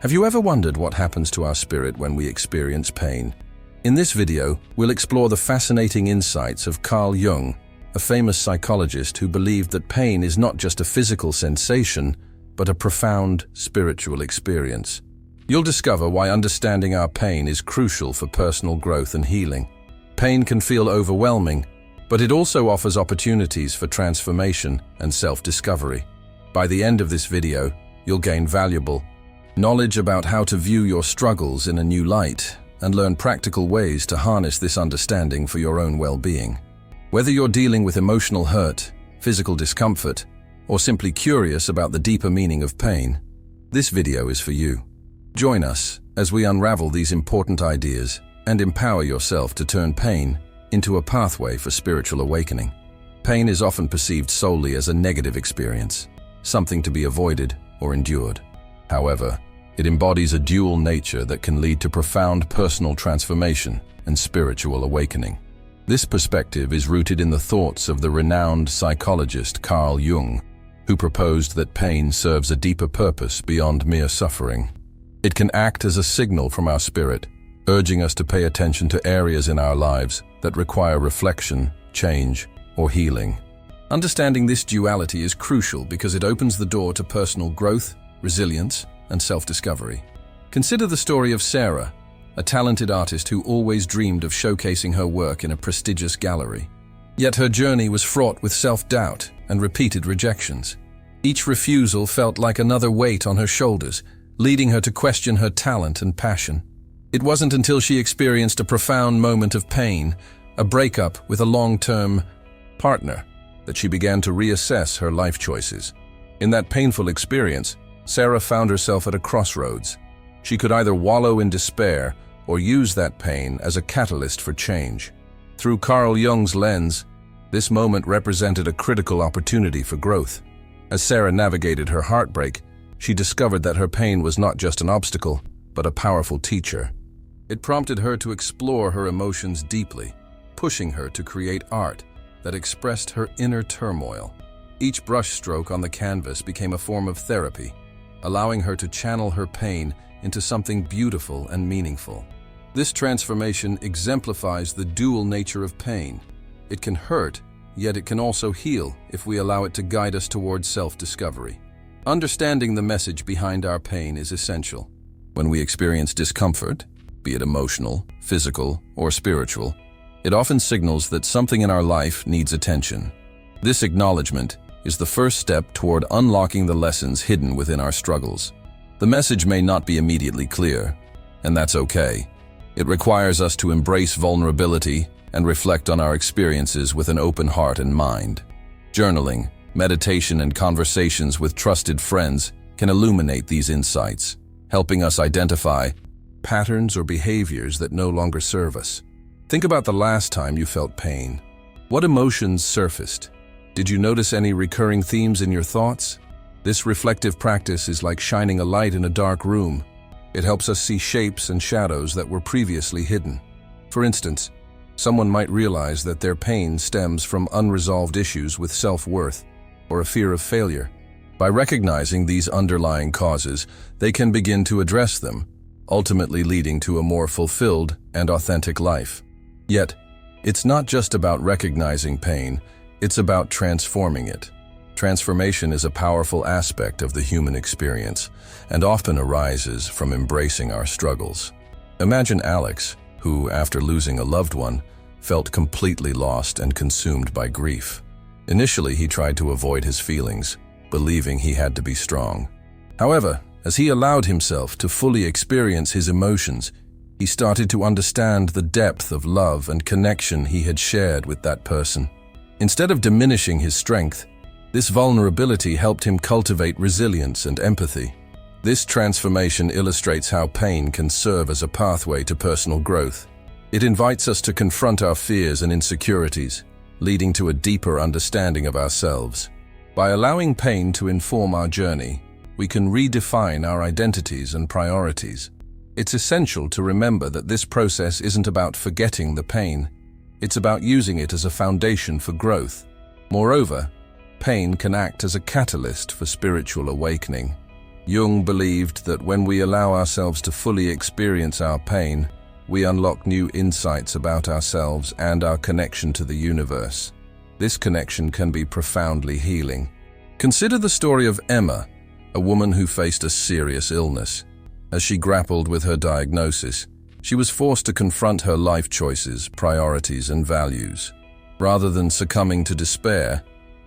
Have you ever wondered what happens to our spirit when we experience pain? In this video, we'll explore the fascinating insights of Carl Jung, a famous psychologist who believed that pain is not just a physical sensation, but a profound spiritual experience. You'll discover why understanding our pain is crucial for personal growth and healing. Pain can feel overwhelming, but it also offers opportunities for transformation and self-discovery. By the end of this video, you'll gain valuable knowledge about how to view your struggles in a new light and learn practical ways to harness this understanding for your own well-being. Whether you're dealing with emotional hurt, physical discomfort, or simply curious about the deeper meaning of pain, this video is for you. Join us as we unravel these important ideas and empower yourself to turn pain into a pathway for spiritual awakening. Pain is often perceived solely as a negative experience, something to be avoided or endured. However, it embodies a dual nature that can lead to profound personal transformation and spiritual awakening. This perspective is rooted in the thoughts of the renowned psychologist Carl Jung, who proposed that pain serves a deeper purpose beyond mere suffering. It can act as a signal from our spirit, urging us to pay attention to areas in our lives that require reflection, change, or healing. Understanding this duality is crucial because it opens the door to personal growth, resilience, and self-discovery. Consider the story of Sarah, a talented artist who always dreamed of showcasing her work in a prestigious gallery. Yet her journey was fraught with self-doubt and repeated rejections. Each refusal felt like another weight on her shoulders, leading her to question her talent and passion. It wasn't until she experienced a profound moment of pain, a breakup with a long-term partner, that she began to reassess her life choices. In that painful experience, Sarah found herself at a crossroads. She could either wallow in despair or use that pain as a catalyst for change. Through Carl Jung's lens, this moment represented a critical opportunity for growth. As Sarah navigated her heartbreak, she discovered that her pain was not just an obstacle, but a powerful teacher. It prompted her to explore her emotions deeply, pushing her to create art that expressed her inner turmoil. Each brushstroke on the canvas became a form of therapy, allowing her to channel her pain into something beautiful and meaningful. This transformation exemplifies the dual nature of pain. It can hurt, yet it can also heal if we allow it to guide us towards self-discovery. Understanding the message behind our pain is essential. When we experience discomfort, be it emotional, physical, or spiritual, it often signals that something in our life needs attention. This acknowledgement is the first step toward unlocking the lessons hidden within our struggles. The message may not be immediately clear, and that's okay. It requires us to embrace vulnerability and reflect on our experiences with an open heart and mind. Journaling, meditation, and conversations with trusted friends can illuminate these insights, helping us identify patterns or behaviors that no longer serve us. Think about the last time you felt pain. What emotions surfaced? Did you notice any recurring themes in your thoughts? This reflective practice is like shining a light in a dark room. It helps us see shapes and shadows that were previously hidden. For instance, someone might realize that their pain stems from unresolved issues with self-worth or a fear of failure. By recognizing these underlying causes, they can begin to address them, ultimately leading to a more fulfilled and authentic life. Yet, it's not just about recognizing pain, it's about transforming it. Transformation is a powerful aspect of the human experience and often arises from embracing our struggles. Imagine Alex, who, after losing a loved one, felt completely lost and consumed by grief. Initially, he tried to avoid his feelings, believing he had to be strong. However, as he allowed himself to fully experience his emotions, he started to understand the depth of love and connection he had shared with that person. Instead of diminishing his strength, this vulnerability helped him cultivate resilience and empathy. This transformation illustrates how pain can serve as a pathway to personal growth. It invites us to confront our fears and insecurities, leading to a deeper understanding of ourselves. By allowing pain to inform our journey, we can redefine our identities and priorities. It's essential to remember that this process isn't about forgetting the pain. It's about using it as a foundation for growth. Moreover, pain can act as a catalyst for spiritual awakening. Jung believed that when we allow ourselves to fully experience our pain, we unlock new insights about ourselves and our connection to the universe. This connection can be profoundly healing. Consider the story of Emma, a woman who faced a serious illness. As she grappled with her diagnosis, she was forced to confront her life choices, priorities, and values. Rather than succumbing to despair,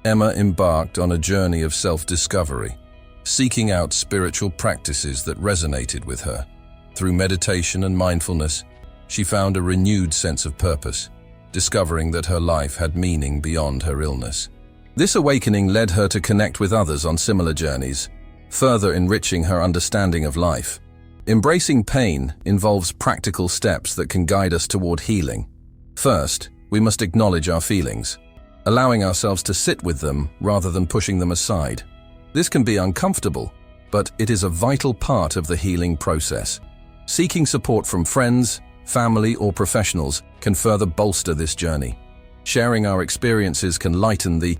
Emma embarked on a journey of self-discovery, seeking out spiritual practices that resonated with her. Through meditation and mindfulness, she found a renewed sense of purpose, discovering that her life had meaning beyond her illness. This awakening led her to connect with others on similar journeys, further enriching her understanding of life. Embracing pain involves practical steps that can guide us toward healing. First, we must acknowledge our feelings, allowing ourselves to sit with them rather than pushing them aside. This can be uncomfortable, but it is a vital part of the healing process. Seeking support from friends, family, or professionals can further bolster this journey. Sharing our experiences can lighten the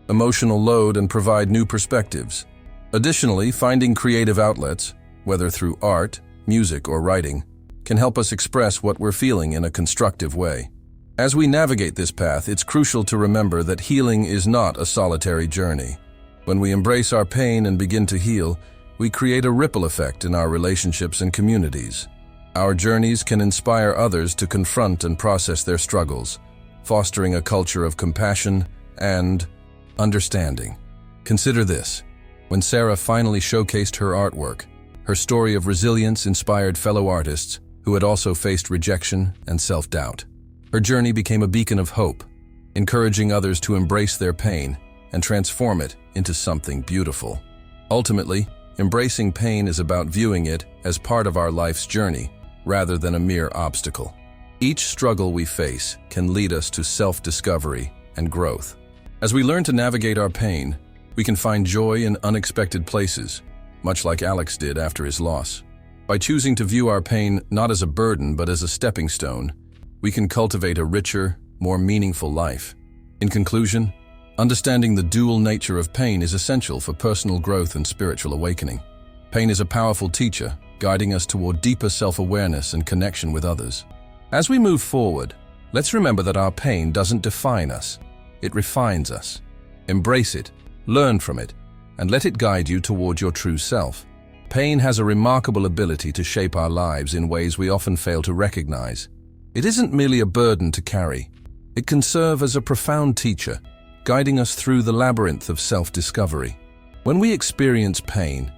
emotional load and provide new perspectives. Additionally, finding creative outlets, whether through art, music, or writing, can help us express what we're feeling in a constructive way. As we navigate this path, it's crucial to remember that healing is not a solitary journey. When we embrace our pain and begin to heal, we create a ripple effect in our relationships and communities. Our journeys can inspire others to confront and process their struggles, fostering a culture of compassion and understanding. Consider this. When Sarah finally showcased her artwork, her story of resilience inspired fellow artists who had also faced rejection and self-doubt. Her journey became a beacon of hope, encouraging others to embrace their pain and transform it into something beautiful. Ultimately, embracing pain is about viewing it as part of our life's journey, rather than a mere obstacle. Each struggle we face can lead us to self-discovery and growth. As we learn to navigate our pain, we can find joy in unexpected places, much like Alex did after his loss. By choosing to view our pain not as a burden but as a stepping stone, we can cultivate a richer, more meaningful life. In conclusion, understanding the dual nature of pain is essential for personal growth and spiritual awakening. Pain is a powerful teacher, guiding us toward deeper self-awareness and connection with others. As we move forward, let's remember that our pain doesn't define us. It refines us. Embrace it, learn from it, and let it guide you toward your true self. Pain has a remarkable ability to shape our lives in ways we often fail to recognize. It isn't merely a burden to carry. It can serve as a profound teacher, guiding us through the labyrinth of self-discovery. When we experience pain,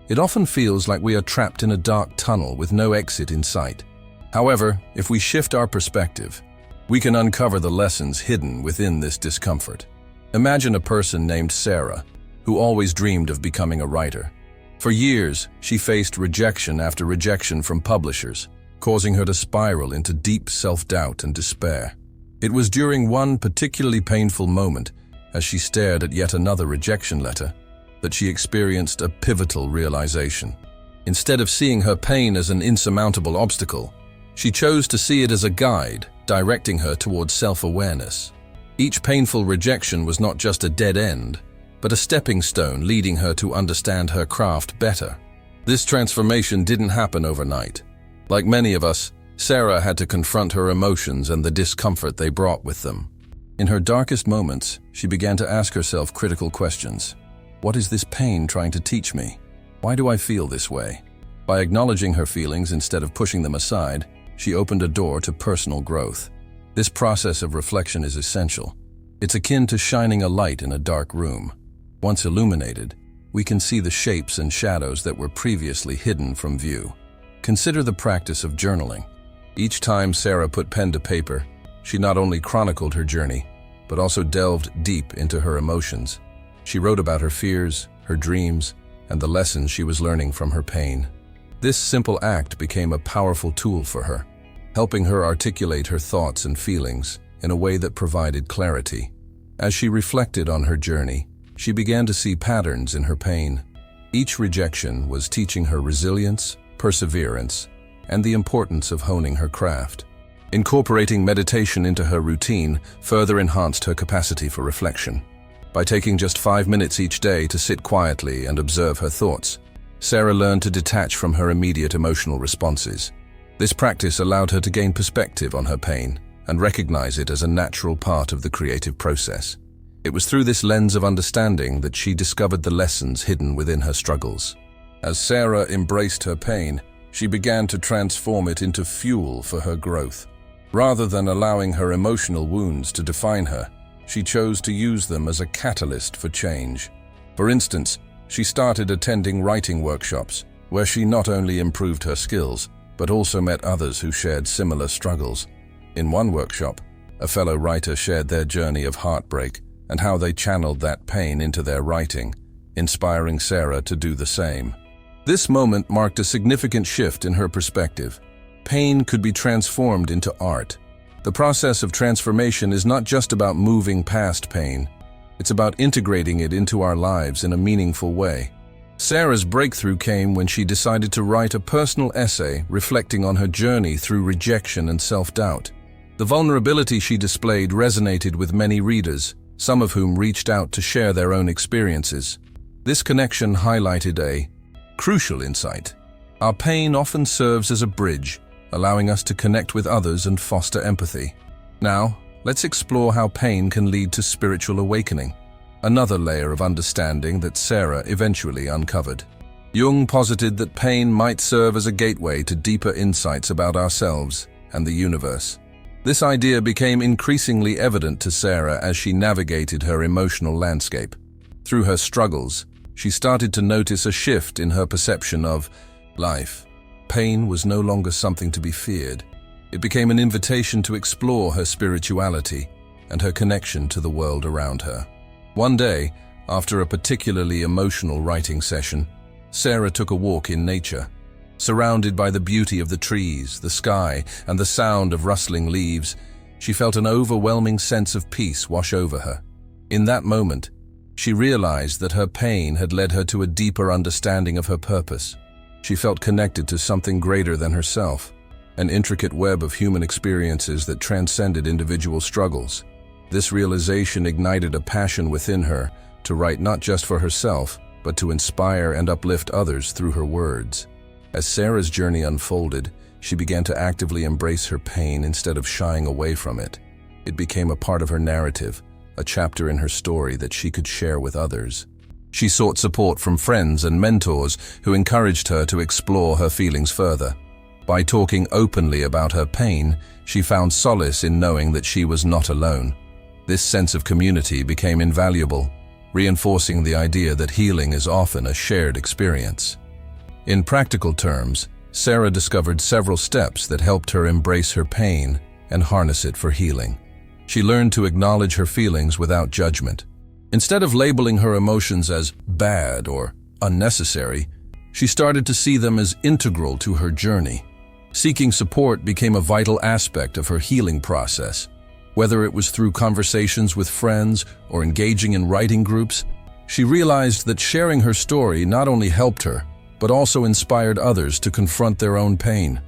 it often feels like we are trapped in a dark tunnel with no exit in sight. However, if we shift our perspective, we can uncover the lessons hidden within this discomfort. Imagine a person named Sarah, who always dreamed of becoming a writer. For years, she faced rejection after rejection from publishers, causing her to spiral into deep self-doubt and despair. It was during one particularly painful moment, as she stared at yet another rejection letter, that she experienced a pivotal realization. Instead of seeing her pain as an insurmountable obstacle, she chose to see it as a guide, directing her towards self-awareness. Each painful rejection was not just a dead end, but a stepping stone leading her to understand her craft better. This transformation didn't happen overnight. Like many of us, Sarah had to confront her emotions and the discomfort they brought with them. In her darkest moments, she began to ask herself critical questions. What is this pain trying to teach me? Why do I feel this way? By acknowledging her feelings instead of pushing them aside, she opened a door to personal growth. This process of reflection is essential. It's akin to shining a light in a dark room. Once illuminated, we can see the shapes and shadows that were previously hidden from view. Consider the practice of journaling. Each time Sarah put pen to paper, she not only chronicled her journey, but also delved deep into her emotions. She wrote about her fears, her dreams, and the lessons she was learning from her pain. This simple act became a powerful tool for her, helping her articulate her thoughts and feelings in a way that provided clarity. As she reflected on her journey, she began to see patterns in her pain. Each rejection was teaching her resilience, perseverance, and the importance of honing her craft. Incorporating meditation into her routine further enhanced her capacity for reflection. By taking just 5 minutes each day to sit quietly and observe her thoughts, Sarah learned to detach from her immediate emotional responses. This practice allowed her to gain perspective on her pain and recognize it as a natural part of the creative process. It was through this lens of understanding that she discovered the lessons hidden within her struggles. As Sarah embraced her pain, she began to transform it into fuel for her growth. Rather than allowing her emotional wounds to define her, she chose to use them as a catalyst for change. For instance, she started attending writing workshops, where she not only improved her skills, but also met others who shared similar struggles. In one workshop, a fellow writer shared their journey of heartbreak and how they channeled that pain into their writing, inspiring Sarah to do the same. This moment marked a significant shift in her perspective. Pain could be transformed into art. The process of transformation is not just about moving past pain. It's about integrating it into our lives in a meaningful way. Sarah's breakthrough came when she decided to write a personal essay reflecting on her journey through rejection and self-doubt. The vulnerability she displayed resonated with many readers, some of whom reached out to share their own experiences. This connection highlighted a crucial insight. Our pain often serves as a bridge, allowing us to connect with others and foster empathy. Now, let's explore how pain can lead to spiritual awakening, another layer of understanding that Sarah eventually uncovered. Jung posited that pain might serve as a gateway to deeper insights about ourselves and the universe. This idea became increasingly evident to Sarah as she navigated her emotional landscape. Through her struggles, she started to notice a shift in her perception of life. Pain was no longer something to be feared. It became an invitation to explore her spirituality and her connection to the world around her. One day, after a particularly emotional writing session, Sarah took a walk in nature. Surrounded by the beauty of the trees, the sky, and the sound of rustling leaves, she felt an overwhelming sense of peace wash over her. In that moment, she realized that her pain had led her to a deeper understanding of her purpose. She felt connected to something greater than herself, an intricate web of human experiences that transcended individual struggles. This realization ignited a passion within her to write not just for herself, but to inspire and uplift others through her words. As Sarah's journey unfolded, she began to actively embrace her pain instead of shying away from it. It became a part of her narrative, a chapter in her story that she could share with others. She sought support from friends and mentors who encouraged her to explore her feelings further. By talking openly about her pain, she found solace in knowing that she was not alone. This sense of community became invaluable, reinforcing the idea that healing is often a shared experience. In practical terms, Sarah discovered several steps that helped her embrace her pain and harness it for healing. She learned to acknowledge her feelings without judgment. Instead of labeling her emotions as bad or unnecessary, she started to see them as integral to her journey. Seeking support became a vital aspect of her healing process. Whether it was through conversations with friends or engaging in writing groups, she realized that sharing her story not only helped her, but also inspired others to confront their own pain.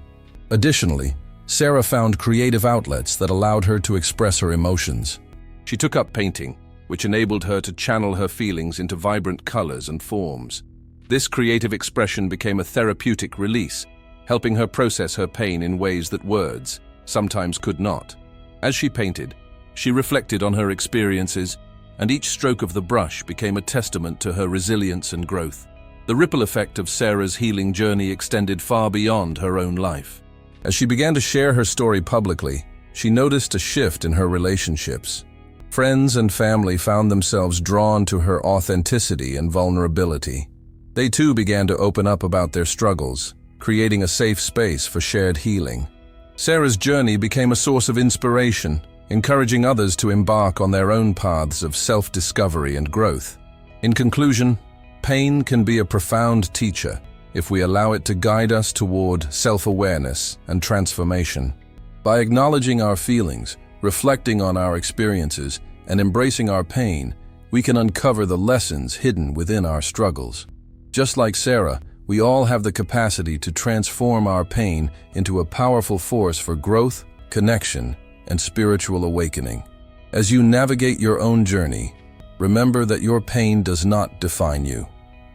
Additionally, Sarah found creative outlets that allowed her to express her emotions. She took up painting, which enabled her to channel her feelings into vibrant colors and forms. This creative expression became a therapeutic release, helping her process her pain in ways that words sometimes could not. As she painted, she reflected on her experiences, and each stroke of the brush became a testament to her resilience and growth. The ripple effect of Sarah's healing journey extended far beyond her own life. As she began to share her story publicly, she noticed a shift in her relationships. Friends and family found themselves drawn to her authenticity and vulnerability. They too began to open up about their struggles, creating a safe space for shared healing. Sarah's journey became a source of inspiration, encouraging others to embark on their own paths of self-discovery and growth. In conclusion, pain can be a profound teacher if we allow it to guide us toward self-awareness and transformation. By acknowledging our feelings, reflecting on our experiences, and embracing our pain, we can uncover the lessons hidden within our struggles. Just like Sarah, we all have the capacity to transform our pain into a powerful force for growth, connection, and spiritual awakening. As you navigate your own journey, remember that your pain does not define you.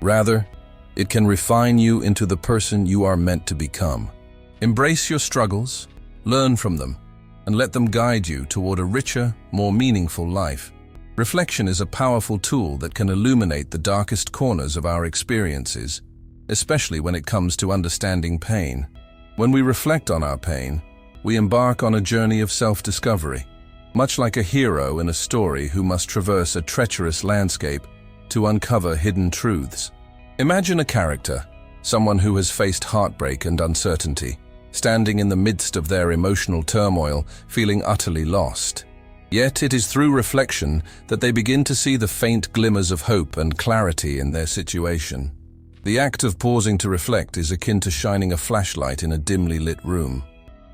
Rather, It can refine you into the person you are meant to become. Embrace your struggles, learn from them, and let them guide you toward a richer, more meaningful life. Reflection is a powerful tool that can illuminate the darkest corners of our experiences, especially when it comes to understanding pain. When we reflect on our pain, we embark on a journey of self-discovery, much like a hero in a story who must traverse a treacherous landscape to uncover hidden truths. Imagine a character, someone who has faced heartbreak and uncertainty, standing in the midst of their emotional turmoil, feeling utterly lost. Yet it is through reflection that they begin to see the faint glimmers of hope and clarity in their situation. The act of pausing to reflect is akin to shining a flashlight in a dimly lit room.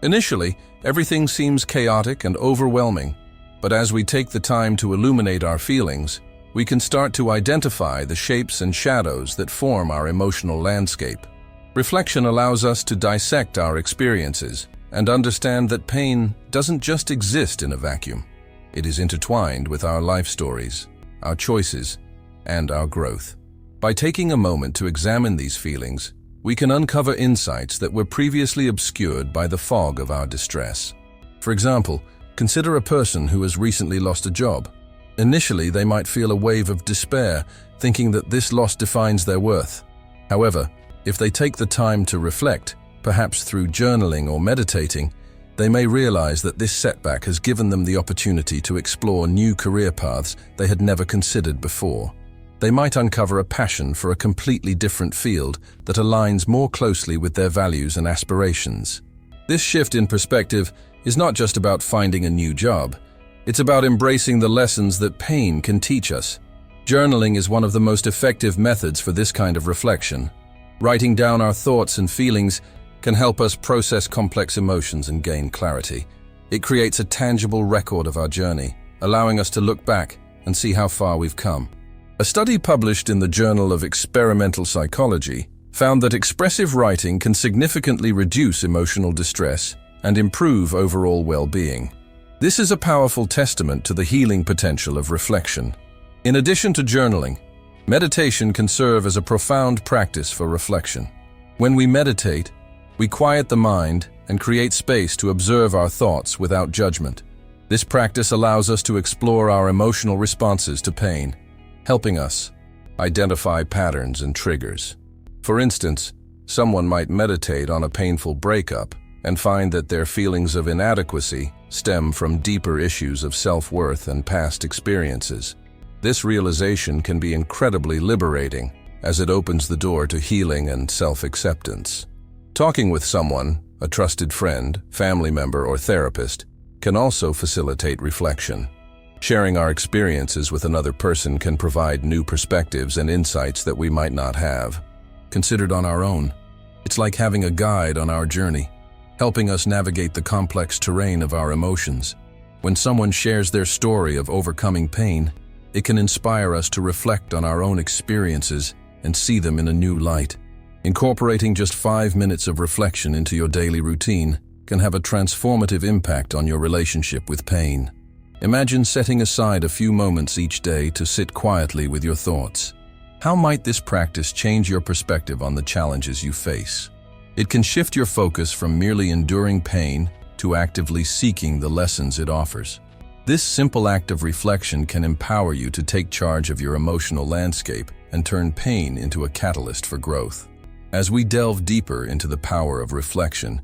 Initially, everything seems chaotic and overwhelming, but as we take the time to illuminate our feelings, we can start to identify the shapes and shadows that form our emotional landscape. Reflection allows us to dissect our experiences and understand that pain doesn't just exist in a vacuum. It is intertwined with our life stories, our choices, and our growth. By taking a moment to examine these feelings, we can uncover insights that were previously obscured by the fog of our distress. For example, consider a person who has recently lost a job. Initially, they might feel a wave of despair, thinking that this loss defines their worth. However, if they take the time to reflect, perhaps through journaling or meditating, they may realize that this setback has given them the opportunity to explore new career paths they had never considered before. They might uncover a passion for a completely different field that aligns more closely with their values and aspirations. This shift in perspective is not just about finding a new job. It's about embracing the lessons that pain can teach us. Journaling is one of the most effective methods for this kind of reflection. Writing down our thoughts and feelings can help us process complex emotions and gain clarity. It creates a tangible record of our journey, allowing us to look back and see how far we've come. A study published in the Journal of Experimental Psychology found that expressive writing can significantly reduce emotional distress and improve overall well-being. This is a powerful testament to the healing potential of reflection. In addition to journaling, meditation can serve as a profound practice for reflection. When we meditate, we quiet the mind and create space to observe our thoughts without judgment. This practice allows us to explore our emotional responses to pain, helping us identify patterns and triggers. For instance, someone might meditate on a painful breakup and find that their feelings of inadequacy stem from deeper issues of self-worth and past experiences. This realization can be incredibly liberating, as it opens the door to healing and self-acceptance. Talking with someone, a trusted friend, family member, or therapist, can also facilitate reflection. Sharing our experiences with another person can provide new perspectives and insights that we might not have considered on our own. It's like having a guide on our journey, helping us navigate the complex terrain of our emotions. When someone shares their story of overcoming pain, it can inspire us to reflect on our own experiences and see them in a new light. Incorporating just 5 minutes of reflection into your daily routine can have a transformative impact on your relationship with pain. Imagine setting aside a few moments each day to sit quietly with your thoughts. How might this practice change your perspective on the challenges you face? It can shift your focus from merely enduring pain to actively seeking the lessons it offers. This simple act of reflection can empower you to take charge of your emotional landscape and turn pain into a catalyst for growth. As we delve deeper into the power of reflection,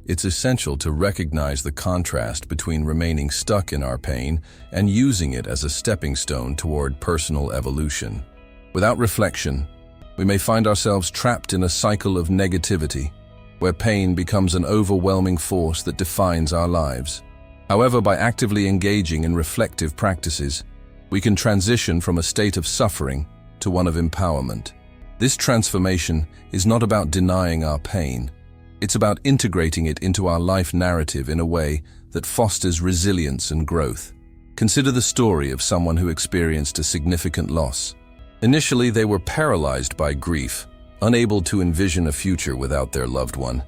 it's essential to recognize the contrast between remaining stuck in our pain and using it as a stepping stone toward personal evolution. Without reflection, we may find ourselves trapped in a cycle of negativity, where pain becomes an overwhelming force that defines our lives. However, by actively engaging in reflective practices, we can transition from a state of suffering to one of empowerment. This transformation is not about denying our pain. It's about integrating it into our life narrative in a way that fosters resilience and growth. Consider the story of someone who experienced a significant loss. Initially, they were paralyzed by grief, unable to envision a future without their loved one.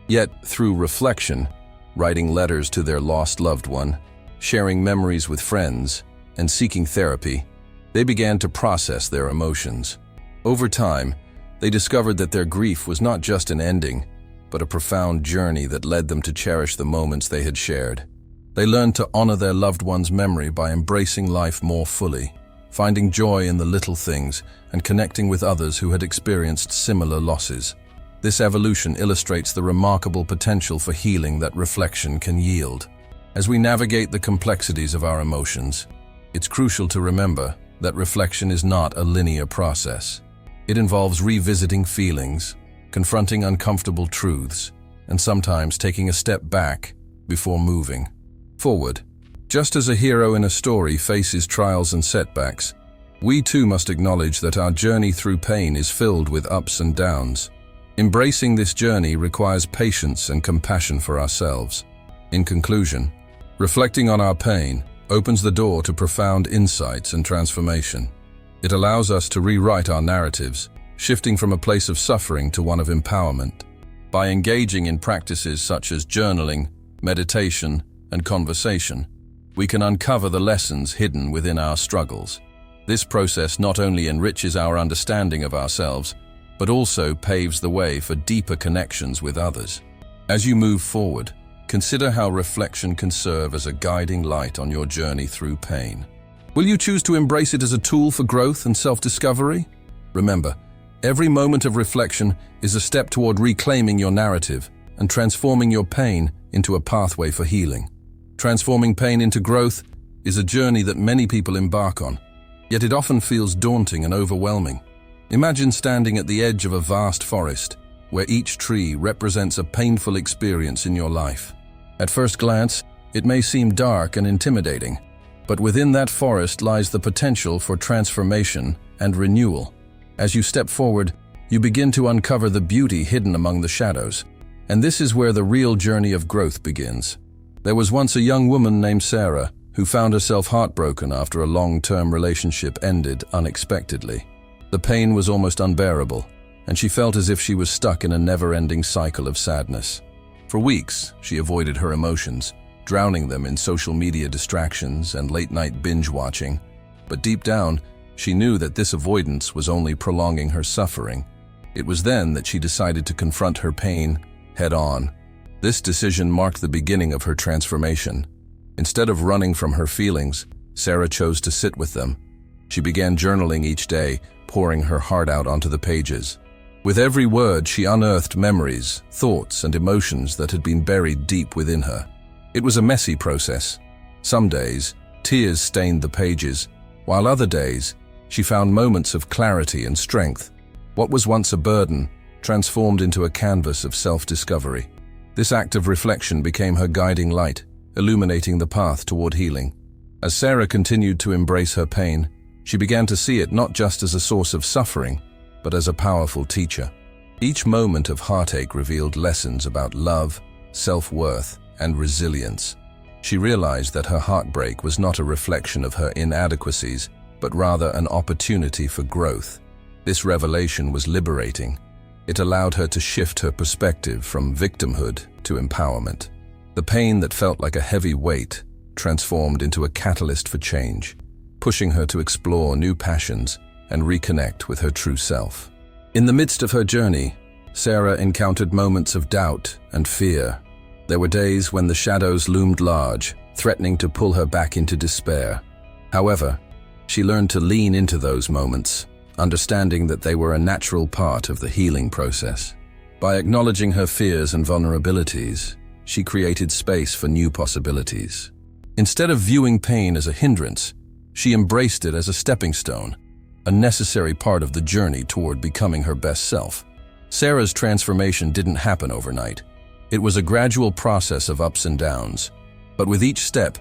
Yet, through reflection, writing letters to their lost loved one, sharing memories with friends, and seeking therapy, they began to process their emotions. Over time, They discovered that their grief was not just an ending, but a profound journey that led them to cherish the moments they had shared. They learned to honor their loved one's memory by embracing life more fully, finding joy in the little things, and connecting with others who had experienced similar losses. This evolution illustrates the remarkable potential for healing that reflection can yield. As we navigate the complexities of our emotions, it's crucial to remember that reflection is not a linear process. It involves revisiting feelings, confronting uncomfortable truths, and sometimes taking a step back before moving forward. Just as a hero in a story faces trials and setbacks, we too must acknowledge that our journey through pain is filled with ups and downs. Embracing this journey requires patience and compassion for ourselves. In conclusion, reflecting on our pain opens the door to profound insights and transformation. It allows us to rewrite our narratives, shifting from a place of suffering to one of empowerment. By engaging in practices such as journaling, meditation, and conversation, we can uncover the lessons hidden within our struggles. This process not only enriches our understanding of ourselves, but also paves the way for deeper connections with others. As you move forward, consider how reflection can serve as a guiding light on your journey through pain. Will you choose to embrace it as a tool for growth and self-discovery? Remember, every moment of reflection is a step toward reclaiming your narrative and transforming your pain into a pathway for healing. Transforming pain into growth is a journey that many people embark on, yet it often feels daunting and overwhelming. Imagine standing at the edge of a vast forest, where each tree represents a painful experience in your life. At first glance, it may seem dark and intimidating, but within that forest lies the potential for transformation and renewal. As you step forward, you begin to uncover the beauty hidden among the shadows, and this is where the real journey of growth begins. There was once a young woman named Sarah who found herself heartbroken after a long-term relationship ended unexpectedly. The pain was almost unbearable, and she felt as if she was stuck in a never-ending cycle of sadness. For weeks, she avoided her emotions, drowning them in social media distractions and late-night binge-watching. But deep down, she knew that this avoidance was only prolonging her suffering. It was then that she decided to confront her pain head-on. This decision marked the beginning of her transformation. Instead of running from her feelings, Sarah chose to sit with them. She began journaling each day, pouring her heart out onto the pages. With every word, she unearthed memories, thoughts, and emotions that had been buried deep within her. It was a messy process. Some days, tears stained the pages, while other days, she found moments of clarity and strength. What was once a burden transformed into a canvas of self-discovery. This act of reflection became her guiding light, illuminating the path toward healing. As Sarah continued to embrace her pain, she began to see it not just as a source of suffering, but as a powerful teacher. Each moment of heartache revealed lessons about love, self-worth, and resilience. She realized that her heartbreak was not a reflection of her inadequacies, but rather an opportunity for growth. This revelation was liberating. It allowed her to shift her perspective from victimhood to empowerment. The pain that felt like a heavy weight transformed into a catalyst for change, pushing her to explore new passions and reconnect with her true self. In the midst of her journey, Sarah encountered moments of doubt and fear. There were days when the shadows loomed large, threatening to pull her back into despair. However, she learned to lean into those moments, understanding that they were a natural part of the healing process. By acknowledging her fears and vulnerabilities, she created space for new possibilities. Instead of viewing pain as a hindrance, she embraced it as a stepping stone, a necessary part of the journey toward becoming her best self. Sarah's transformation didn't happen overnight. It was a gradual process of ups and downs, but with each step,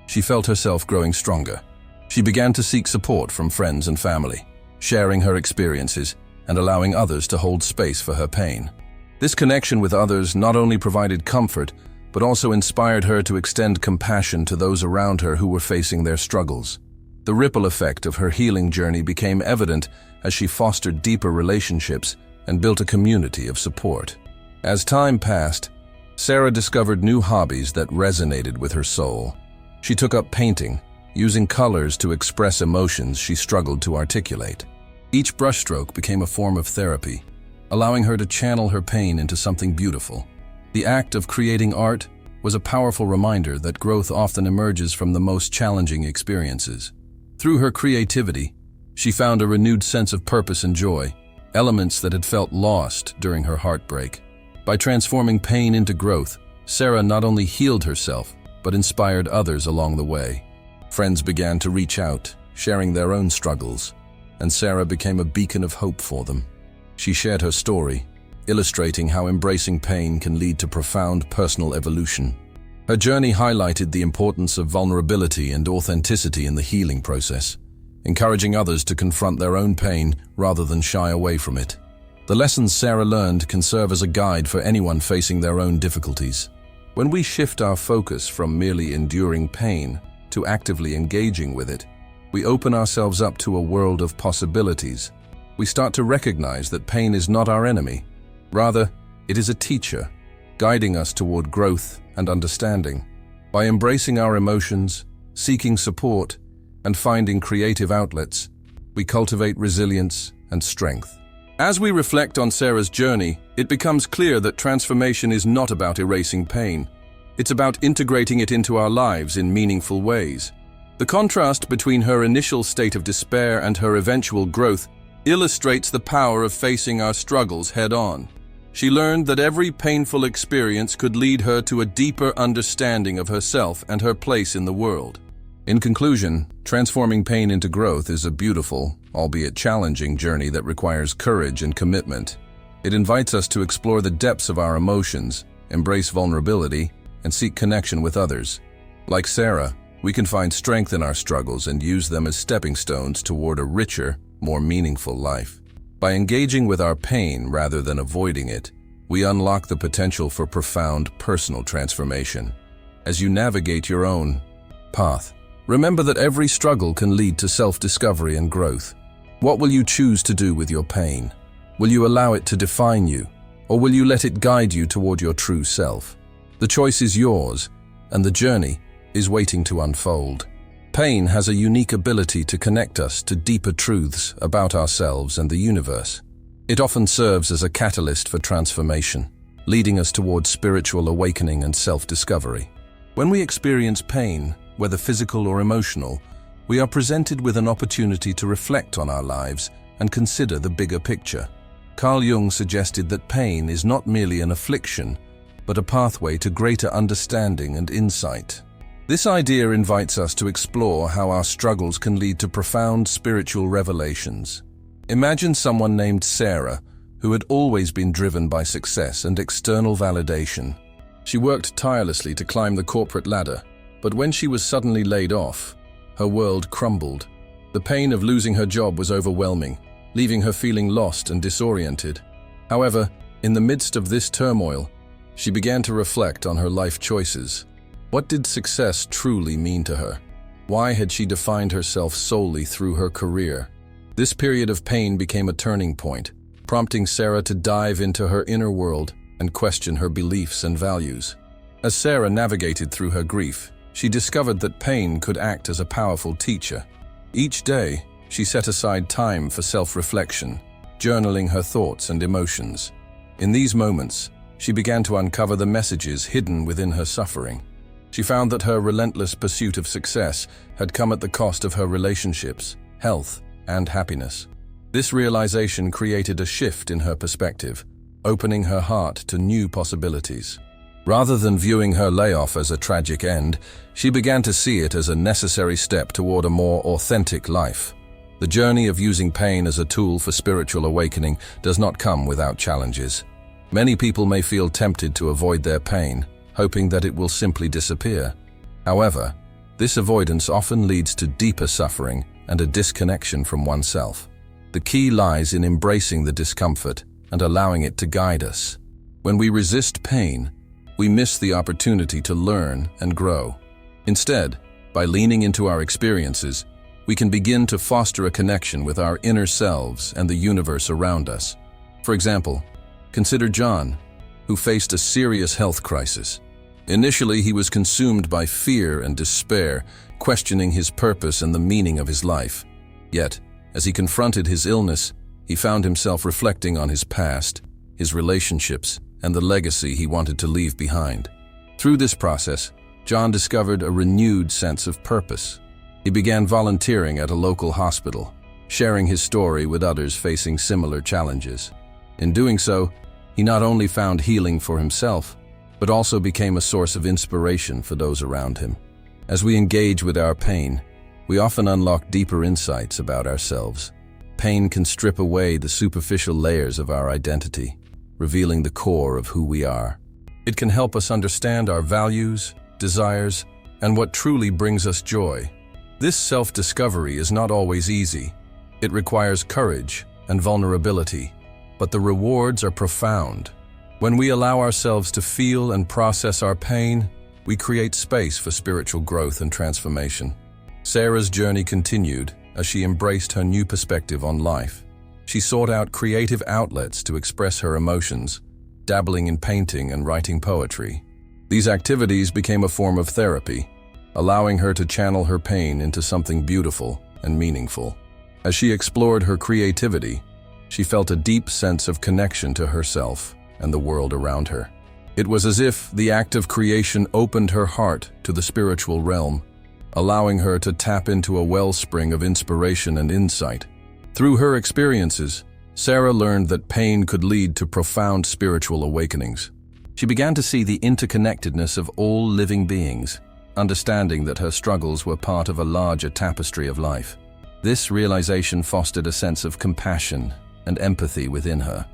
she felt herself growing stronger. She began to seek support from friends and family, sharing her experiences and allowing others to hold space for her pain. This connection with others not only provided comfort, but also inspired her to extend compassion to those around her who were facing their struggles. The ripple effect of her healing journey became evident as she fostered deeper relationships and built a community of support. As time passed, Sarah discovered new hobbies that resonated with her soul. She took up painting, using colors to express emotions she struggled to articulate. Each brushstroke became a form of therapy, allowing her to channel her pain into something beautiful. The act of creating art was a powerful reminder that growth often emerges from the most challenging experiences. Through her creativity, she found a renewed sense of purpose and joy, elements that had felt lost during her heartbreak. By transforming pain into growth, Sarah not only healed herself, but inspired others along the way. Friends began to reach out, sharing their own struggles, and Sarah became a beacon of hope for them. She shared her story, illustrating how embracing pain can lead to profound personal evolution. Her journey highlighted the importance of vulnerability and authenticity in the healing process, encouraging others to confront their own pain rather than shy away from it. The lessons Sarah learned can serve as a guide for anyone facing their own difficulties. When we shift our focus from merely enduring pain to actively engaging with it, we open ourselves up to a world of possibilities. We start to recognize that pain is not our enemy. Rather, it is a teacher, guiding us toward growth and understanding. By embracing our emotions, seeking support, and finding creative outlets, we cultivate resilience and strength. As we reflect on Sarah's journey, it becomes clear that transformation is not about erasing pain. It's about integrating it into our lives in meaningful ways. The contrast between her initial state of despair and her eventual growth illustrates the power of facing our struggles head-on. She learned that every painful experience could lead her to a deeper understanding of herself and her place in the world. In conclusion, transforming pain into growth is a beautiful, albeit challenging journey that requires courage and commitment. It invites us to explore the depths of our emotions, embrace vulnerability, and seek connection with others. Like Sarah, we can find strength in our struggles and use them as stepping stones toward a richer, more meaningful life. By engaging with our pain rather than avoiding it, we unlock the potential for profound personal transformation. As you navigate your own path, remember that every struggle can lead to self-discovery and growth. What will you choose to do with your pain? Will you allow it to define you, or will you let it guide you toward your true self? The choice is yours, and the journey is waiting to unfold. Pain has a unique ability to connect us to deeper truths about ourselves and the universe. It often serves as a catalyst for transformation, leading us towards spiritual awakening and self-discovery. When we experience pain, whether physical or emotional, we are presented with an opportunity to reflect on our lives and consider the bigger picture. Carl Jung suggested that pain is not merely an affliction, but a pathway to greater understanding and insight. This idea invites us to explore how our struggles can lead to profound spiritual revelations. Imagine someone named Sarah, who had always been driven by success and external validation. She worked tirelessly to climb the corporate ladder, but when she was suddenly laid off, her world crumbled. The pain of losing her job was overwhelming, leaving her feeling lost and disoriented. However, in the midst of this turmoil, she began to reflect on her life choices. What did success truly mean to her? Why had she defined herself solely through her career? This period of pain became a turning point, prompting Sarah to dive into her inner world and question her beliefs and values. As Sarah navigated through her grief, she discovered that pain could act as a powerful teacher. Each day, she set aside time for self-reflection, journaling her thoughts and emotions. In these moments, she began to uncover the messages hidden within her suffering. She found that her relentless pursuit of success had come at the cost of her relationships, health, and happiness. This realization created a shift in her perspective, opening her heart to new possibilities. Rather than viewing her layoff as a tragic end, she began to see it as a necessary step toward a more authentic life. The journey of using pain as a tool for spiritual awakening does not come without challenges. Many people may feel tempted to avoid their pain, hoping that it will simply disappear. However, this avoidance often leads to deeper suffering and a disconnection from oneself. The key lies in embracing the discomfort and allowing it to guide us. When we resist pain, we miss the opportunity to learn and grow. Instead, by leaning into our experiences, we can begin to foster a connection with our inner selves and the universe around us. For example, consider John, who faced a serious health crisis. Initially, he was consumed by fear and despair, questioning his purpose and the meaning of his life. Yet, as he confronted his illness, he found himself reflecting on his past, his relationships, and the legacy he wanted to leave behind. Through this process, John discovered a renewed sense of purpose. He began volunteering at a local hospital, sharing his story with others facing similar challenges. In doing so, he not only found healing for himself, but also became a source of inspiration for those around him. As we engage with our pain, we often unlock deeper insights about ourselves. Pain can strip away the superficial layers of our identity, revealing the core of who we are. It can help us understand our values, desires, and what truly brings us joy. This self-discovery is not always easy. It requires courage and vulnerability, but the rewards are profound. When we allow ourselves to feel and process our pain, we create space for spiritual growth and transformation. Sarah's journey continued as she embraced her new perspective on life. She sought out creative outlets to express her emotions, dabbling in painting and writing poetry. These activities became a form of therapy, allowing her to channel her pain into something beautiful and meaningful. As she explored her creativity, she felt a deep sense of connection to herself and the world around her. It was as if the act of creation opened her heart to the spiritual realm, allowing her to tap into a wellspring of inspiration and insight. Through her experiences, Sarah learned that pain could lead to profound spiritual awakenings. She began to see the interconnectedness of all living beings, understanding that her struggles were part of a larger tapestry of life. This realization fostered a sense of compassion and empathy within her.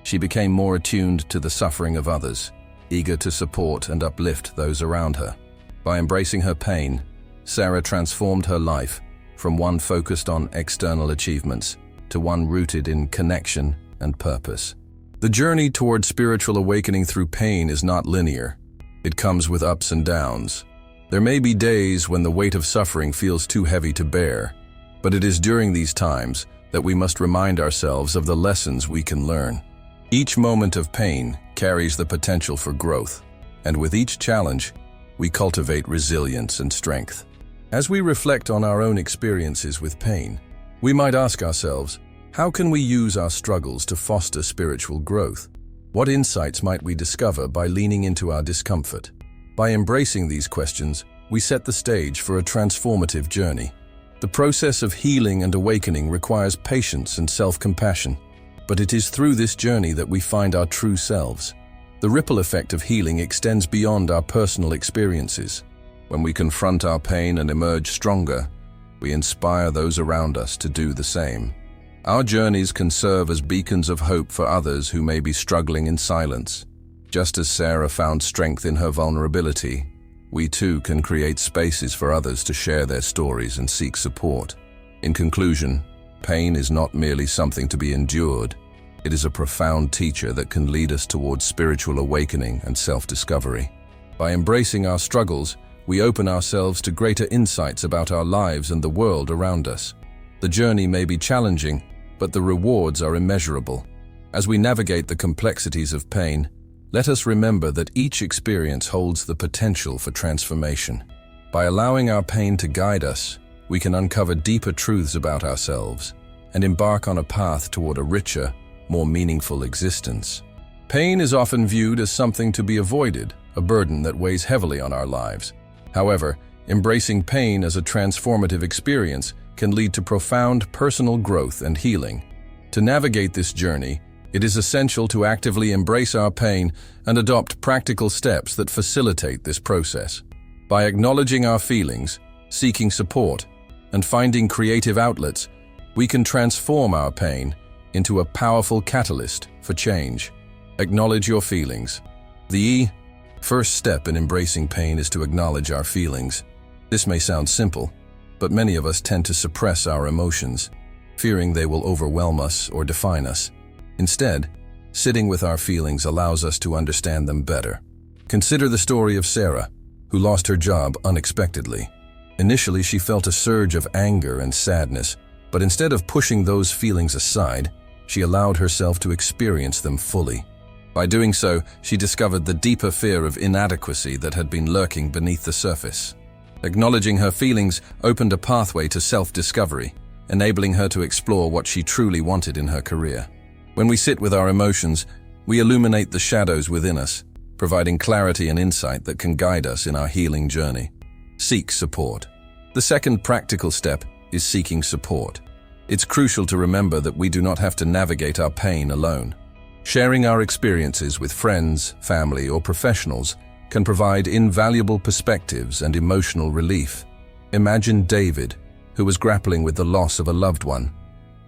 She became more attuned to the suffering of others, eager to support and uplift those around her. By embracing her pain, Sarah transformed her life from one focused on external achievements to one rooted in connection and purpose. The journey toward spiritual awakening through pain is not linear. It comes with ups and downs. There may be days when the weight of suffering feels too heavy to bear, but it is during these times that we must remind ourselves of the lessons we can learn. Each moment of pain carries the potential for growth, and with each challenge, we cultivate resilience and strength. As we reflect on our own experiences with pain, we might ask ourselves, how can we use our struggles to foster spiritual growth? What insights might we discover by leaning into our discomfort? By embracing these questions, we set the stage for a transformative journey. The process of healing and awakening requires patience and self-compassion, but it is through this journey that we find our true selves. The ripple effect of healing extends beyond our personal experiences. When we confront our pain and emerge stronger, we inspire those around us to do the same. Our journeys can serve as beacons of hope for others who may be struggling in silence. Just as Sarah found strength in her vulnerability, we too can create spaces for others to share their stories and seek support. In conclusion, pain is not merely something to be endured. It is a profound teacher that can lead us towards spiritual awakening and self-discovery. By embracing our struggles, we open ourselves to greater insights about our lives and the world around us. The journey may be challenging, but the rewards are immeasurable. As we navigate the complexities of pain, let us remember that each experience holds the potential for transformation. By allowing our pain to guide us, we can uncover deeper truths about ourselves and embark on a path toward a richer, more meaningful existence. Pain is often viewed as something to be avoided, a burden that weighs heavily on our lives. However, embracing pain as a transformative experience can lead to profound personal growth and healing. To navigate this journey, it is essential to actively embrace our pain and adopt practical steps that facilitate this process. By acknowledging our feelings, seeking support, and finding creative outlets, we can transform our pain into a powerful catalyst for change. Acknowledge your feelings. The first step in embracing pain is to acknowledge our feelings. This may sound simple, but many of us tend to suppress our emotions, fearing they will overwhelm us or define us. Instead, sitting with our feelings allows us to understand them better. Consider the story of Sarah, who lost her job unexpectedly. Initially, she felt a surge of anger and sadness, but instead of pushing those feelings aside, she allowed herself to experience them fully. By doing so, she discovered the deeper fear of inadequacy that had been lurking beneath the surface. Acknowledging her feelings opened a pathway to self-discovery, enabling her to explore what she truly wanted in her career. When we sit with our emotions, we illuminate the shadows within us, providing clarity and insight that can guide us in our healing journey. Seek support. The second practical step is seeking support. It's crucial to remember that we do not have to navigate our pain alone. Sharing our experiences with friends, family, or professionals can provide invaluable perspectives and emotional relief. Imagine David, who was grappling with the loss of a loved one.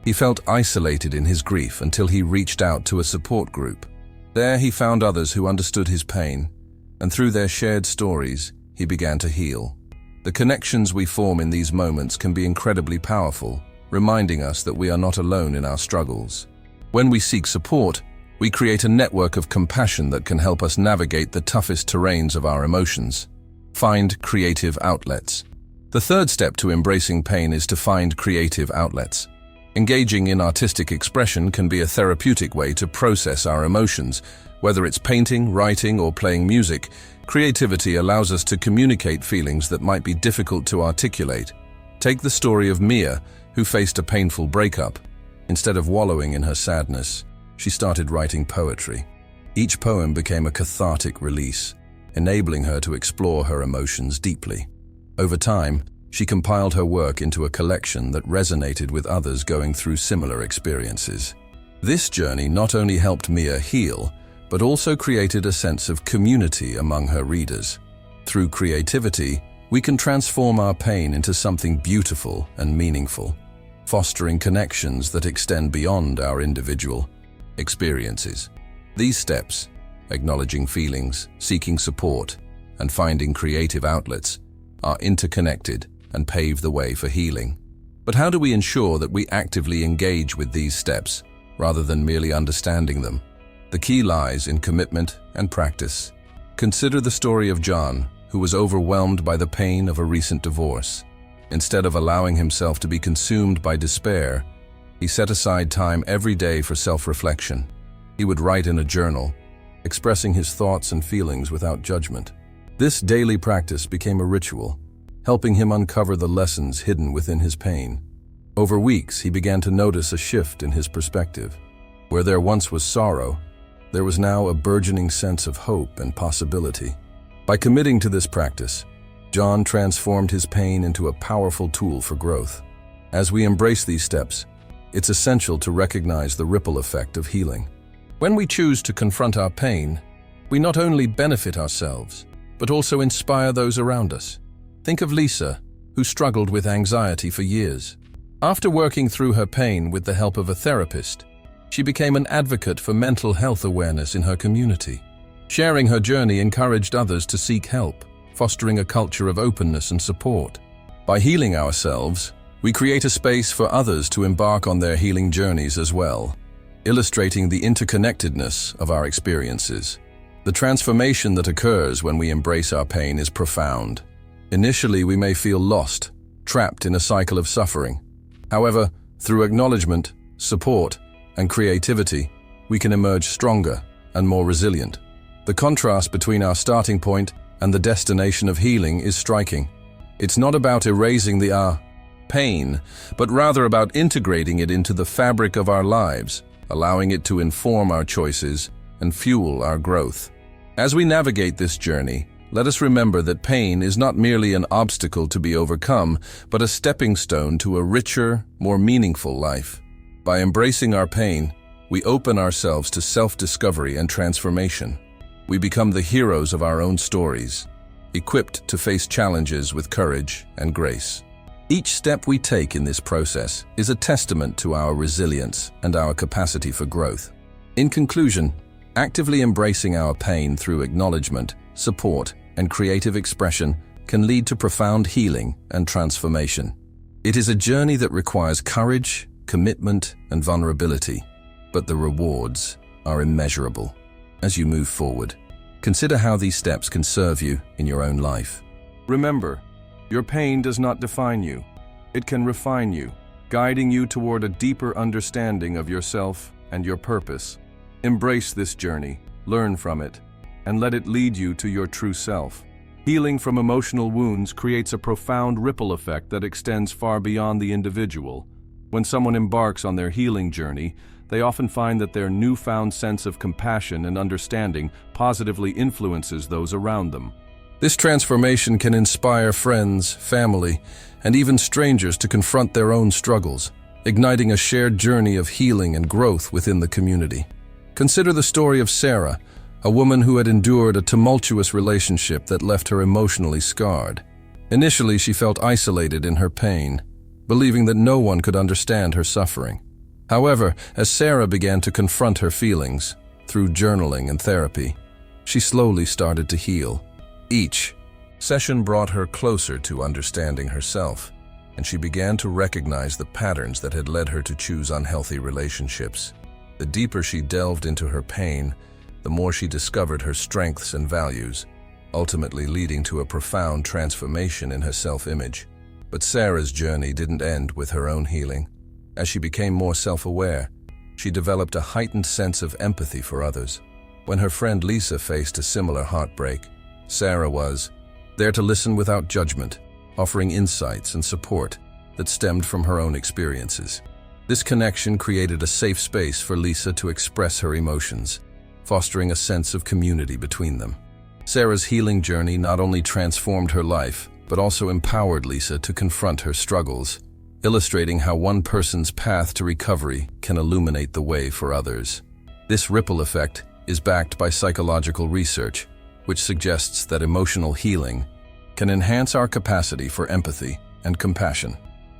He felt isolated in his grief until he reached out to a support group. There he found others who understood his pain, and through their shared stories, he began to heal. The connections we form in these moments can be incredibly powerful, reminding us that we are not alone in our struggles. When we seek support, we create a network of compassion that can help us navigate the toughest terrains of our emotions. Find creative outlets. The third step to embracing pain is to find creative outlets. Engaging in artistic expression can be a therapeutic way to process our emotions. Whether it's painting, writing, or playing music, creativity allows us to communicate feelings that might be difficult to articulate. Take the story of Mia, who faced a painful breakup. Instead of wallowing in her sadness, she started writing poetry. Each poem became a cathartic release, enabling her to explore her emotions deeply. Over time, she compiled her work into a collection that resonated with others going through similar experiences. This journey not only helped Mia heal, but also created a sense of community among her readers. Through creativity, we can transform our pain into something beautiful and meaningful, fostering connections that extend beyond our individual experiences. These steps, acknowledging feelings, seeking support, and finding creative outlets, are interconnected and pave the way for healing. But how do we ensure that we actively engage with these steps, rather than merely understanding them? The key lies in commitment and practice. Consider the story of John, who was overwhelmed by the pain of a recent divorce. Instead of allowing himself to be consumed by despair, he set aside time every day for self-reflection. He would write in a journal, expressing his thoughts and feelings without judgment. This daily practice became a ritual, helping him uncover the lessons hidden within his pain. Over weeks, he began to notice a shift in his perspective. Where there once was sorrow, there was now a burgeoning sense of hope and possibility. By committing to this practice, John transformed his pain into a powerful tool for growth. As we embrace these steps, it's essential to recognize the ripple effect of healing. When we choose to confront our pain, we not only benefit ourselves, but also inspire those around us. Think of Lisa, who struggled with anxiety for years. After working through her pain with the help of a therapist, she became an advocate for mental health awareness in her community. Sharing her journey encouraged others to seek help, fostering a culture of openness and support. By healing ourselves, we create a space for others to embark on their healing journeys as well, illustrating the interconnectedness of our experiences. The transformation that occurs when we embrace our pain is profound. Initially, we may feel lost, trapped in a cycle of suffering. However, through acknowledgement, support, and creativity, we can emerge stronger and more resilient. The contrast between our starting point and the destination of healing is striking. It's not about erasing the pain, but rather about integrating it into the fabric of our lives, allowing it to inform our choices and fuel our growth. As we navigate this journey, let us remember that pain is not merely an obstacle to be overcome, but a stepping stone to a richer, more meaningful life. By embracing our pain, we open ourselves to self-discovery and transformation. We become the heroes of our own stories, equipped to face challenges with courage and grace. Each step we take in this process is a testament to our resilience and our capacity for growth. In conclusion, actively embracing our pain through acknowledgement, support, and creative expression can lead to profound healing and transformation. It is a journey that requires courage, commitment, and vulnerability, but the rewards are immeasurable. As you move forward, consider how these steps can serve you in your own life. Remember, your pain does not define you. It can refine you, guiding you toward a deeper understanding of yourself and your purpose. Embrace this journey, learn from it, and let it lead you to your true self. Healing from emotional wounds creates a profound ripple effect that extends far beyond the individual, When someone embarks on their healing journey, they often find that their newfound sense of compassion and understanding positively influences those around them. This transformation can inspire friends, family, and even strangers to confront their own struggles, igniting a shared journey of healing and growth within the community. Consider the story of Sarah, a woman who had endured a tumultuous relationship that left her emotionally scarred. Initially, she felt isolated in her pain, believing that no one could understand her suffering. However, as Sarah began to confront her feelings through journaling and therapy, she slowly started to heal. Each session brought her closer to understanding herself, and she began to recognize the patterns that had led her to choose unhealthy relationships. The deeper she delved into her pain, the more she discovered her strengths and values, ultimately leading to a profound transformation in her self-image. But Sarah's journey didn't end with her own healing. As she became more self-aware, she developed a heightened sense of empathy for others. When her friend Lisa faced a similar heartbreak, Sarah was there to listen without judgment, offering insights and support that stemmed from her own experiences. This connection created a safe space for Lisa to express her emotions, fostering a sense of community between them. Sarah's healing journey not only transformed her life, but also empowered Lisa to confront her struggles, illustrating how one person's path to recovery can illuminate the way for others. This ripple effect is backed by psychological research, which suggests that emotional healing can enhance our capacity for empathy and compassion.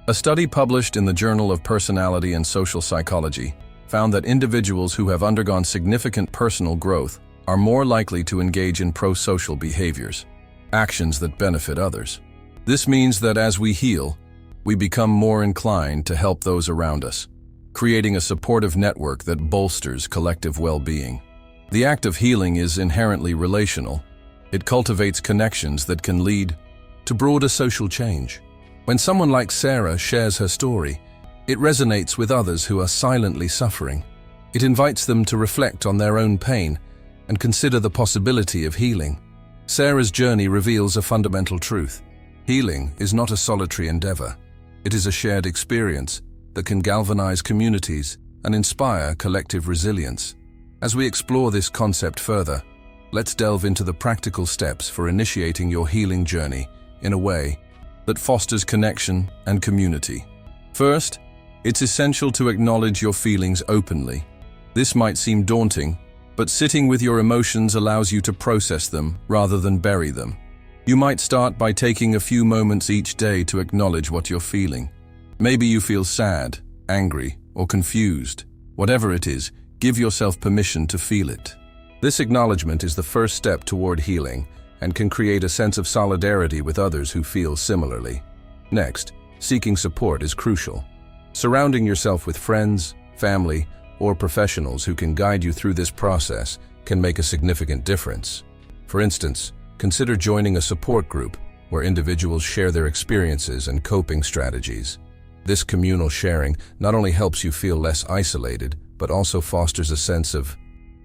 A study published in the Journal of Personality and Social Psychology found that individuals who have undergone significant personal growth are more likely to engage in pro-social behaviors, actions that benefit others. This means that as we heal, we become more inclined to help those around us, creating a supportive network that bolsters collective well-being. The act of healing is inherently relational. It cultivates connections that can lead to broader social change. When someone like Sarah shares her story, it resonates with others who are silently suffering. It invites them to reflect on their own pain and consider the possibility of healing. Sarah's journey reveals a fundamental truth. Healing is not a solitary endeavor. It is a shared experience that can galvanize communities and inspire collective resilience. As we explore this concept further, let's delve into the practical steps for initiating your healing journey in a way that fosters connection and community. First, it's essential to acknowledge your feelings openly. This might seem daunting, but sitting with your emotions allows you to process them rather than bury them. You might start by taking a few moments each day to acknowledge what you're feeling. Maybe you feel sad, angry, or confused. Whatever it is, give yourself permission to feel it. This acknowledgement is the first step toward healing and can create a sense of solidarity with others who feel similarly. Next, seeking support is crucial. Surrounding yourself with friends, family, or professionals who can guide you through this process can make a significant difference. For instance, consider joining a support group where individuals share their experiences and coping strategies. This communal sharing not only helps you feel less isolated, but also fosters a sense of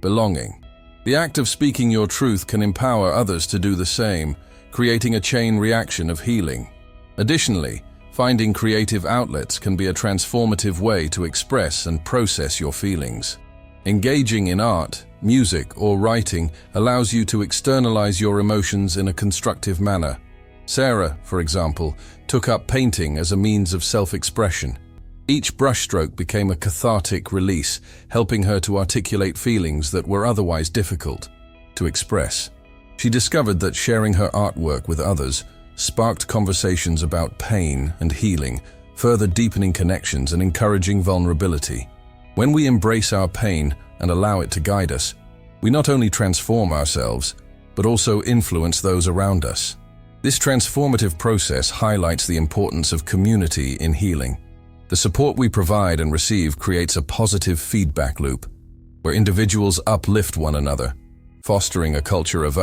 belonging. The act of speaking your truth can empower others to do the same, creating a chain reaction of healing. Additionally, finding creative outlets can be a transformative way to express and process your feelings. Engaging in art, music, or writing allows you to externalize your emotions in a constructive manner. Sarah, for example, took up painting as a means of self-expression. Each brushstroke became a cathartic release, helping her to articulate feelings that were otherwise difficult to express. She discovered that sharing her artwork with others sparked conversations about pain and healing, further deepening connections and encouraging vulnerability. When we embrace our pain and allow it to guide us, we not only transform ourselves, but also influence those around us. This transformative process highlights the importance of community in healing. The support we provide and receive creates a positive feedback loop, where individuals uplift one another, fostering a culture of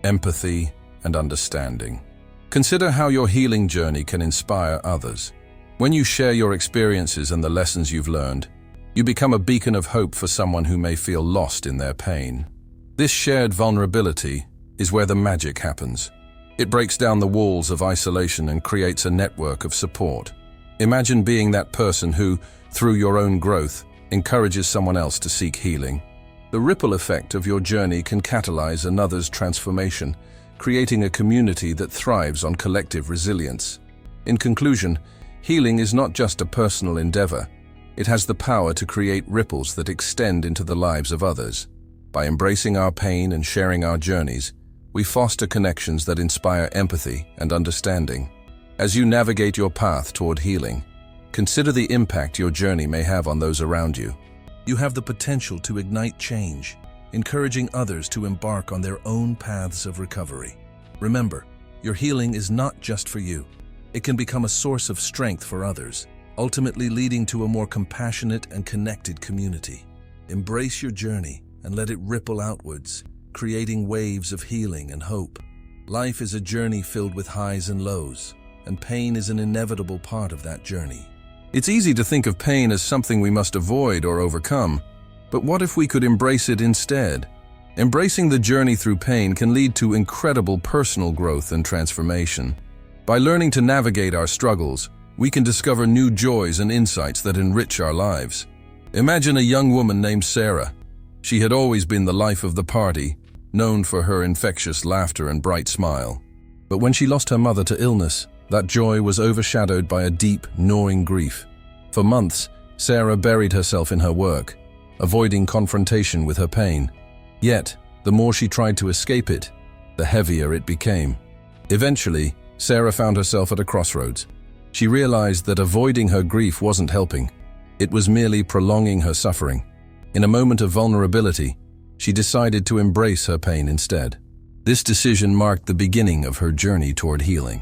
empathy and understanding. Consider how your healing journey can inspire others. When you share your experiences and the lessons you've learned, you become a beacon of hope for someone who may feel lost in their pain. This shared vulnerability is where the magic happens. It breaks down the walls of isolation and creates a network of support. Imagine being that person who, through your own growth, encourages someone else to seek healing. The ripple effect of your journey can catalyze another's transformation, creating a community that thrives on collective resilience. In conclusion, healing is not just a personal endeavor. It has the power to create ripples that extend into the lives of others. By embracing our pain and sharing our journeys, we foster connections that inspire empathy and understanding. As you navigate your path toward healing, consider the impact your journey may have on those around you. You have the potential to ignite change, encouraging others to embark on their own paths of recovery. Remember, your healing is not just for you. It can become a source of strength for others, ultimately leading to a more compassionate and connected community. Embrace your journey and let it ripple outwards, creating waves of healing and hope. Life is a journey filled with highs and lows, and pain is an inevitable part of that journey. It's easy to think of pain as something we must avoid or overcome, but what if we could embrace it instead? Embracing the journey through pain can lead to incredible personal growth and transformation. By learning to navigate our struggles, we can discover new joys and insights that enrich our lives. Imagine a young woman named Sarah. She had always been the life of the party, known for her infectious laughter and bright smile. But when she lost her mother to illness, that joy was overshadowed by a deep, gnawing grief. For months, Sarah buried herself in her work, avoiding confrontation with her pain. Yet, the more she tried to escape it, the heavier it became. Eventually, Sarah found herself at a crossroads. She realized that avoiding her grief wasn't helping. It was merely prolonging her suffering. In a moment of vulnerability, she decided to embrace her pain instead. This decision marked the beginning of her journey toward healing.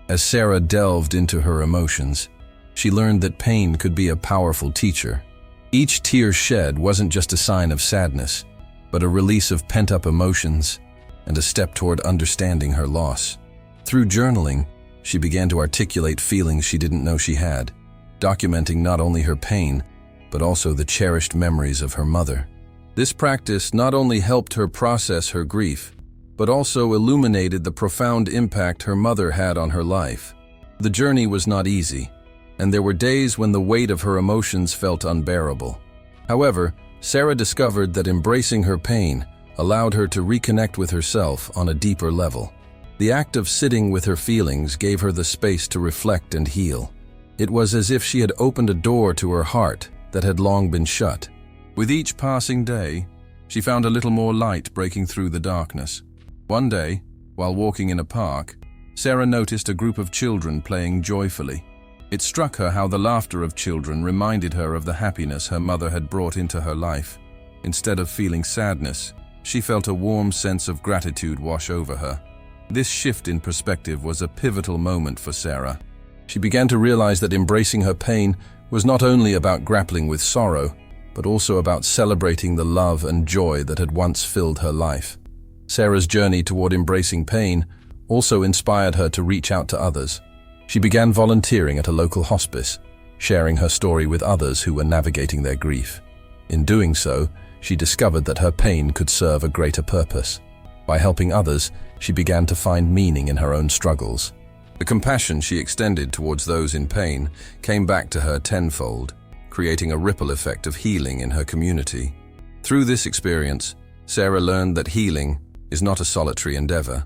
As Sarah delved into her emotions, she learned that pain could be a powerful teacher. Each tear shed wasn't just a sign of sadness, but a release of pent-up emotions and a step toward understanding her loss. Through journaling, she began to articulate feelings she didn't know she had, documenting not only her pain, but also the cherished memories of her mother. This practice not only helped her process her grief, but also illuminated the profound impact her mother had on her life. The journey was not easy, and there were days when the weight of her emotions felt unbearable. However, Sarah discovered that embracing her pain allowed her to reconnect with herself on a deeper level. The act of sitting with her feelings gave her the space to reflect and heal. It was as if she had opened a door to her heart that had long been shut. With each passing day, she found a little more light breaking through the darkness. One day, while walking in a park, Sarah noticed a group of children playing joyfully. It struck her how the laughter of children reminded her of the happiness her mother had brought into her life. Instead of feeling sadness, she felt a warm sense of gratitude wash over her. This shift in perspective was a pivotal moment for Sarah. She began to realize that embracing her pain was not only about grappling with sorrow, but also about celebrating the love and joy that had once filled her life. Sarah's journey toward embracing pain also inspired her to reach out to others. She began volunteering at a local hospice, sharing her story with others who were navigating their grief. In doing so, she discovered that her pain could serve a greater purpose. By helping others, she began to find meaning in her own struggles. The compassion she extended towards those in pain came back to her tenfold, creating a ripple effect of healing in her community. Through this experience, Sarah learned that healing is not a solitary endeavor.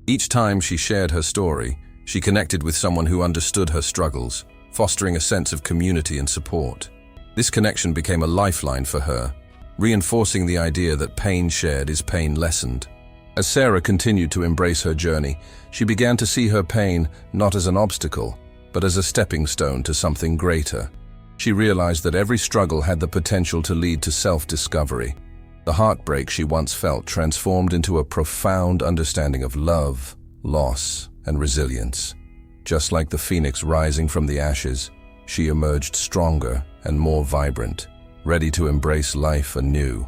Each time she shared her story, she connected with someone who understood her struggles, fostering a sense of community and support. This connection became a lifeline for her, reinforcing the idea that pain shared is pain lessened. As Sarah continued to embrace her journey, she began to see her pain not as an obstacle, but as a stepping stone to something greater. She realized that every struggle had the potential to lead to self-discovery. The heartbreak she once felt transformed into a profound understanding of love, loss, and resilience. Just like the phoenix rising from the ashes, she emerged stronger and more vibrant, ready to embrace life anew.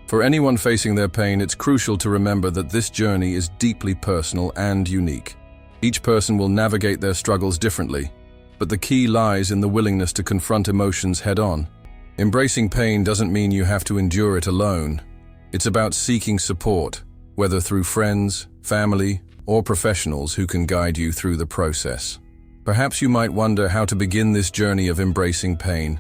For anyone facing their pain, it's crucial to remember that this journey is deeply personal and unique. Each person will navigate their struggles differently, but the key lies in the willingness to confront emotions head-on. Embracing pain doesn't mean you have to endure it alone. It's about seeking support, whether through friends, family, or professionals who can guide you through the process. Perhaps you might wonder how to begin this journey of embracing pain.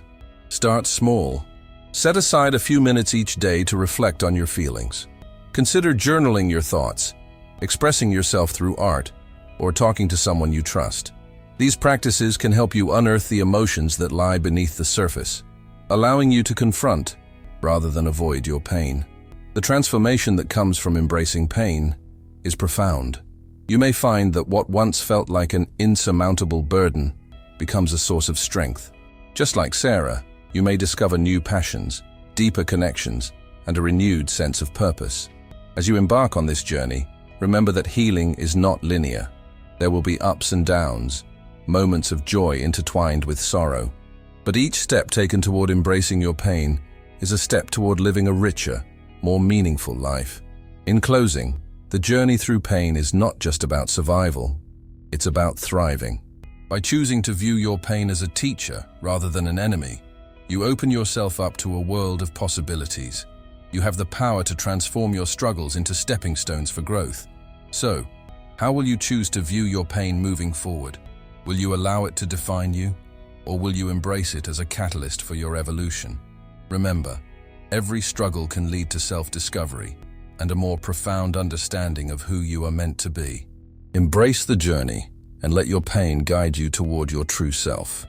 Start small. Set aside a few minutes each day to reflect on your feelings. Consider journaling your thoughts, expressing yourself through art, or talking to someone you trust. These practices can help you unearth the emotions that lie beneath the surface, allowing you to confront rather than avoid your pain. The transformation that comes from embracing pain is profound. You may find that what once felt like an insurmountable burden becomes a source of strength. Just like Sarah, you may discover new passions, deeper connections, and a renewed sense of purpose. As you embark on this journey, remember that healing is not linear. There will be ups and downs, moments of joy intertwined with sorrow. But each step taken toward embracing your pain is a step toward living a richer, more meaningful life. In closing, the journey through pain is not just about survival, it's about thriving. By choosing to view your pain as a teacher rather than an enemy, you open yourself up to a world of possibilities. You have the power to transform your struggles into stepping stones for growth. So, how will you choose to view your pain moving forward? Will you allow it to define you, or will you embrace it as a catalyst for your evolution? Remember, every struggle can lead to self-discovery and a more profound understanding of who you are meant to be. Embrace the journey and let your pain guide you toward your true self.